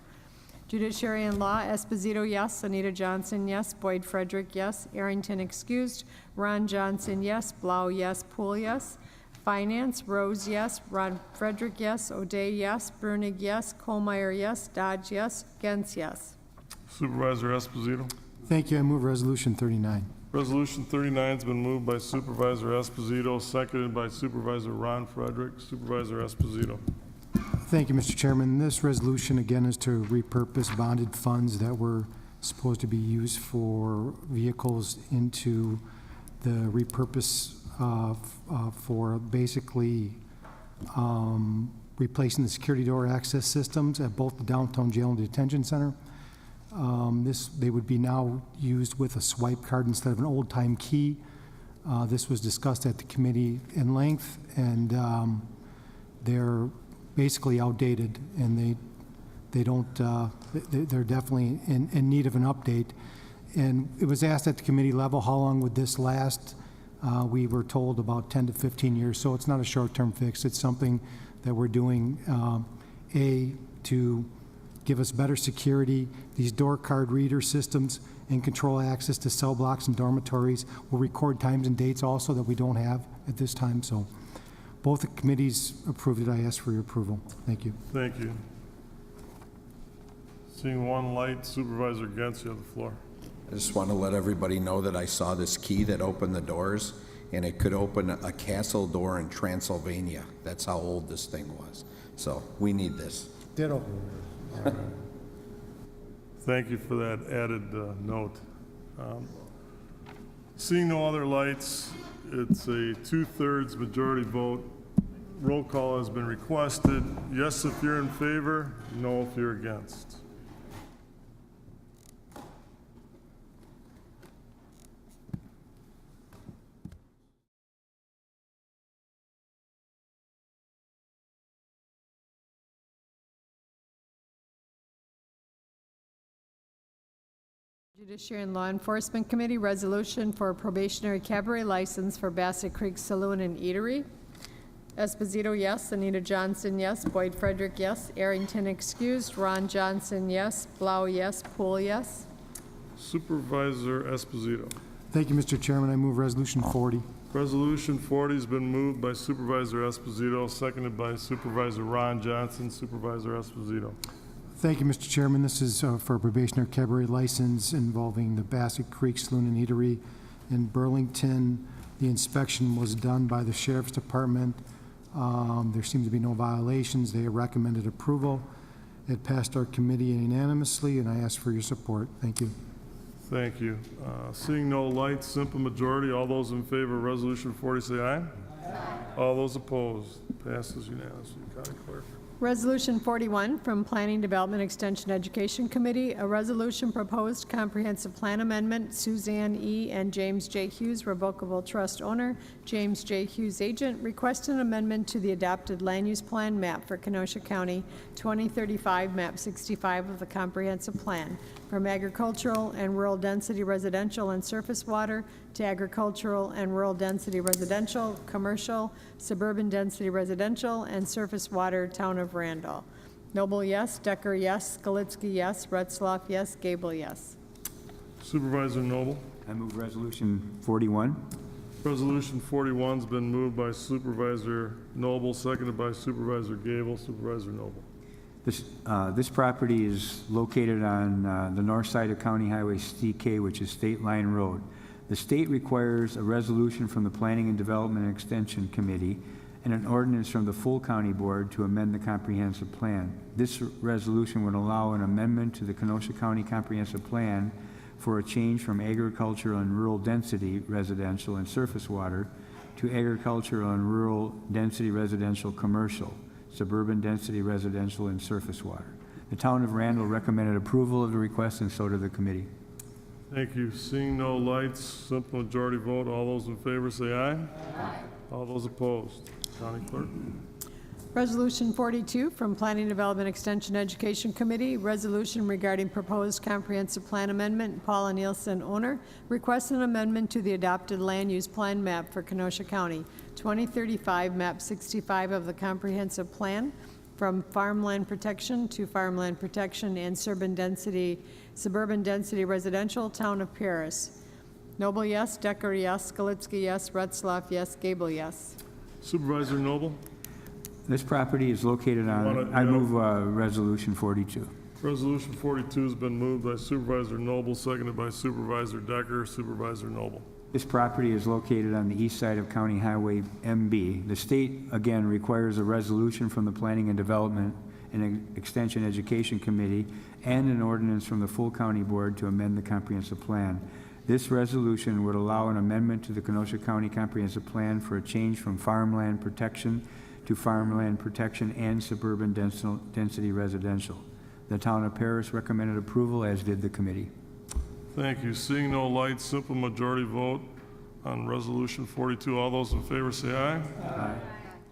Speaker 5: Judiciary and Law, Esposito, yes. Anita Johnson, yes. Boyd Frederick, yes. Arrington, excused. Ron Johnson, yes. Blau, yes. Poole, yes. Finance, Rose, yes. Ron Frederick, yes. O'Day, yes. Brunig, yes. Colmeyer, yes. Dodge, yes. Gens, yes.
Speaker 1: Supervisor Esposito.
Speaker 13: Thank you. I move Resolution 39.
Speaker 1: Resolution 39 has been moved by Supervisor Esposito, seconded by Supervisor Ron Frederick. Supervisor Esposito.
Speaker 13: Thank you, Mr. Chairman. This resolution, again, is to repurpose bonded funds that were supposed to be used for vehicles into the repurpose for basically replacing the security door access systems at both the downtown jail and detention center. They would be now used with a swipe card instead of an old-time key. This was discussed at the committee in length, and they're basically outdated, and they're definitely in need of an update. And it was asked at the committee level, how long would this last? We were told about 10 to 15 years, so it's not a short-term fix. It's something that we're doing, to give us better security. These door card reader systems and control access to cell blocks and dormitories will record times and dates also that we don't have at this time. So both the committees approved it. I ask for your approval. Thank you.
Speaker 1: Thank you. Seeing one light, Supervisor Gens, you have the floor.
Speaker 7: I just want to let everybody know that I saw this key that opened the doors, and it could open a castle door in Transylvania. That's how old this thing was. So we need this.
Speaker 13: Ditto.
Speaker 1: Thank you for that added note. Seeing no other lights, it's a 2/3 majority vote. Roll call has been requested. Yes if you're in favor, no if you're against.
Speaker 5: Judiciary and Law Enforcement Committee, resolution for a probationary cabaret license for Bassett Creek Saloon and Eatery. Esposito, yes. Anita Johnson, yes. Boyd Frederick, yes. Arrington, excused. Ron Johnson, yes. Blau, yes. Poole, yes.
Speaker 1: Supervisor Esposito.
Speaker 13: Thank you, Mr. Chairman. I move Resolution 40.
Speaker 1: Resolution 40 has been moved by Supervisor Esposito, seconded by Supervisor Ron Johnson. Supervisor Esposito.
Speaker 13: Thank you, Mr. Chairman. This is for a probationary cabaret license involving the Bassett Creek Saloon and Eatery in Burlington. The inspection was done by the Sheriff's Department. There seemed to be no violations. They recommended approval. It passed our committee unanimously, and I ask for your support. Thank you.
Speaker 1: Thank you. Seeing no lights, simple majority. All those in favor of Resolution 40 say aye. Aye. All those opposed. Passes unanimously. County Clerk.
Speaker 5: Resolution 41 from Planning Development Extension Education Committee, a resolution proposed comprehensive plan amendment, Suzanne E. and James J. Hughes, revocable trust owner, James J. Hughes agent, request an amendment to the adopted land use plan map for Kenosha County 2035, map 65 of the comprehensive plan, from agricultural and rural density residential and surface water to agricultural and rural density residential, commercial, suburban density residential, and surface water, town of Randall. Noble, yes. Decker, yes. Skalitsky, yes. Retzloff, yes. Gable, yes.
Speaker 1: Supervisor Noble.
Speaker 8: I move Resolution 41.
Speaker 1: Resolution 41's been moved by Supervisor Noble, seconded by Supervisor Gable. Supervisor Noble.
Speaker 8: This property is located on the north side of County Highway CK, which is State Line Road. The state requires a resolution from the Planning and Development Extension Committee and an ordinance from the full county board to amend the comprehensive plan. This resolution would allow an amendment to the Kenosha County Comprehensive Plan for a change from agricultural and rural density residential and surface water to agricultural and rural density residential commercial, suburban density residential, and surface water. The town of Randall recommended approval of the request, and so did the committee.
Speaker 1: Thank you. Seeing no lights, simple majority vote. All those in favor say aye. Aye. All those opposed. County Clerk.
Speaker 5: Resolution 42 from Planning Development Extension Education Committee, resolution regarding proposed comprehensive plan amendment. Paula Nielsen, owner, requests an amendment to the adopted land use plan map for Kenosha County, 2035, map 65 of the comprehensive plan, from farmland protection to farmland protection and suburban density residential, town of Paris. Noble, yes. Decker, yes. Skalitsky, yes. Retzloff, yes. Gable, yes.
Speaker 1: Supervisor Noble.
Speaker 8: This property is located on, I move Resolution 42.
Speaker 1: Resolution 42 has been moved by Supervisor Noble, seconded by Supervisor Decker. Supervisor Noble.
Speaker 8: This property is located on the east side of County Highway MB. The state, again, requires a resolution from the Planning and Development and Extension Education Committee and an ordinance from the full county board to amend the comprehensive plan. This resolution would allow an amendment to the Kenosha County Comprehensive Plan for a change from farmland protection to farmland protection and suburban density residential. The town of Paris recommended approval, as did the committee.
Speaker 1: Thank you. Seeing no lights, simple majority vote on Resolution 42. All those in favor say aye. Aye.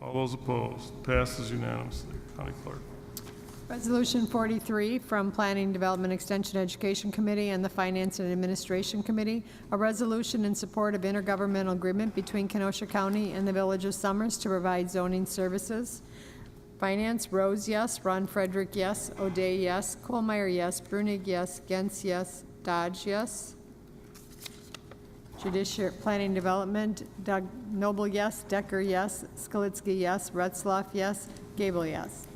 Speaker 1: All those opposed. Passes unanimously. County Clerk.
Speaker 5: Resolution 43 from Planning Development Extension Education Committee and the Finance and Administration Committee, a resolution in support of intergovernmental agreement between Kenosha County and the Village of Summers to provide zoning services. Finance, Rose, yes. Ron Frederick, yes. O'Day, yes. Kohlmeyer, yes. Brunig, yes. Gens, yes. Dodge, yes. Judiciary, Planning Development, Doug Noble, yes. Decker, yes. Skalitsky, yes. Retzloff, yes. Gable, yes.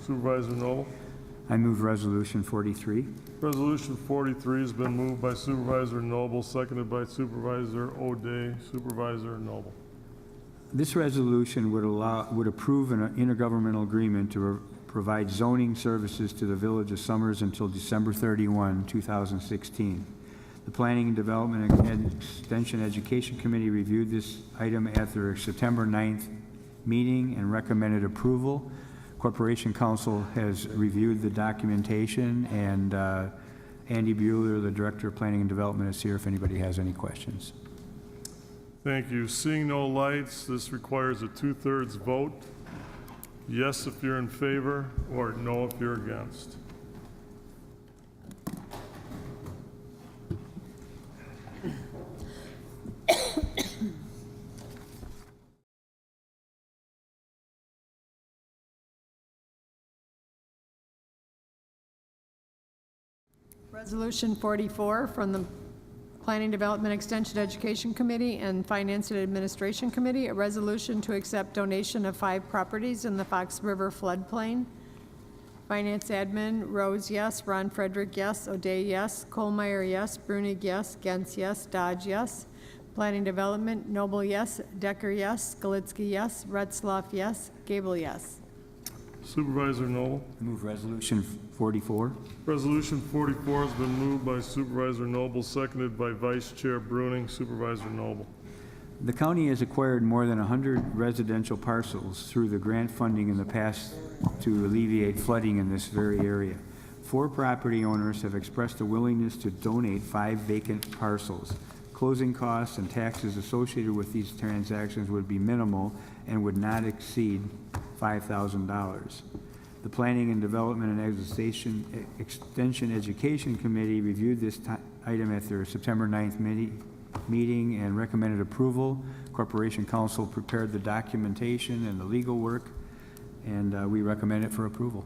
Speaker 1: Supervisor Noble.
Speaker 8: I move Resolution 43.
Speaker 1: Resolution 43 has been moved by Supervisor Noble, seconded by Supervisor O'Day. Supervisor Noble.
Speaker 8: This resolution would approve an intergovernmental agreement to provide zoning services to the Village of Summers until December 31, 2016. The Planning and Development and Extension Education Committee reviewed this item at their September 9th meeting and recommended approval. Corporation Counsel has reviewed the documentation, and Andy Bueller, the Director of Planning and Development, is here if anybody has any questions.
Speaker 1: Thank you. Seeing no lights, this requires a 2/3 vote. Yes if you're in favor, or no if you're against.
Speaker 5: Resolution 44 from the Planning Development Extension Education Committee and Finance and Administration Committee, a resolution to accept donation of 5 properties in the Fox River floodplain. Finance Admin, Rose, yes. Ron Frederick, yes. O'Day, yes. Kohlmeyer, yes. Brunig, yes. Gens, yes. Dodge, yes. Planning Development, Noble, yes. Decker, yes. Skalitsky, yes. Retzloff, yes. Gable, yes.
Speaker 1: Supervisor Noble.
Speaker 8: I move Resolution 44.
Speaker 1: Resolution 44 has been moved by Supervisor Noble, seconded by Vice Chair Bruning. Supervisor Noble.
Speaker 8: The county has acquired more than 100 residential parcels through the grant funding in the past to alleviate flooding in this very area. 4 property owners have expressed a willingness to donate 5 vacant parcels. Closing costs and taxes associated with these transactions would be minimal and would not exceed $5,000. The Planning and Development and Extension Education Committee reviewed this item at their September 9th meeting and recommended approval. Corporation Counsel prepared the documentation and the legal work, and we recommend it for approval.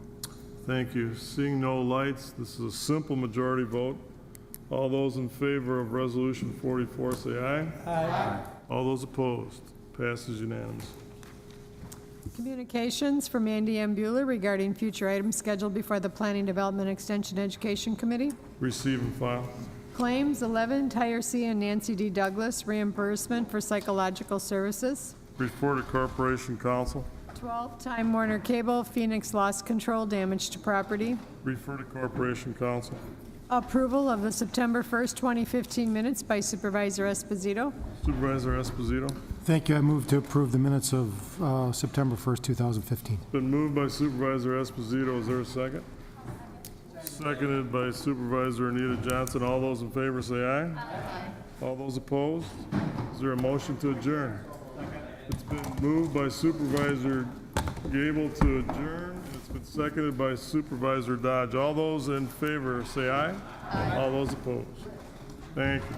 Speaker 1: Thank you. Seeing no lights, this is a simple majority vote. All those in favor of Resolution 44 say aye. Aye. All those opposed. Passes unanimous.
Speaker 5: Communications from Andy M. Bueller regarding future items scheduled before the Planning Development Extension Education Committee.
Speaker 1: Receive and file.
Speaker 5: Claims 11, Tyre C. and Nancy D. Douglas, reimbursement for psychological services.
Speaker 1: Refer to Corporation Counsel.
Speaker 5: 12, Time Warner Cable, Phoenix Loss Control, damage to property.
Speaker 1: Refer to Corporation Counsel.
Speaker 5: Approval of the September 1st, 2015 minutes by Supervisor Esposito.
Speaker 1: Supervisor Esposito.
Speaker 13: Thank you. I move to approve the minutes of September 1st, 2015.
Speaker 1: Been moved by Supervisor Esposito. Is there a second? Seconded by Supervisor Anita Johnson. All those in favor say aye. All those opposed? Is there a motion to adjourn? It's been moved by Supervisor Gable to adjourn. It's been seconded by Supervisor Dodge. All those in favor say aye. All those opposed? Thank you.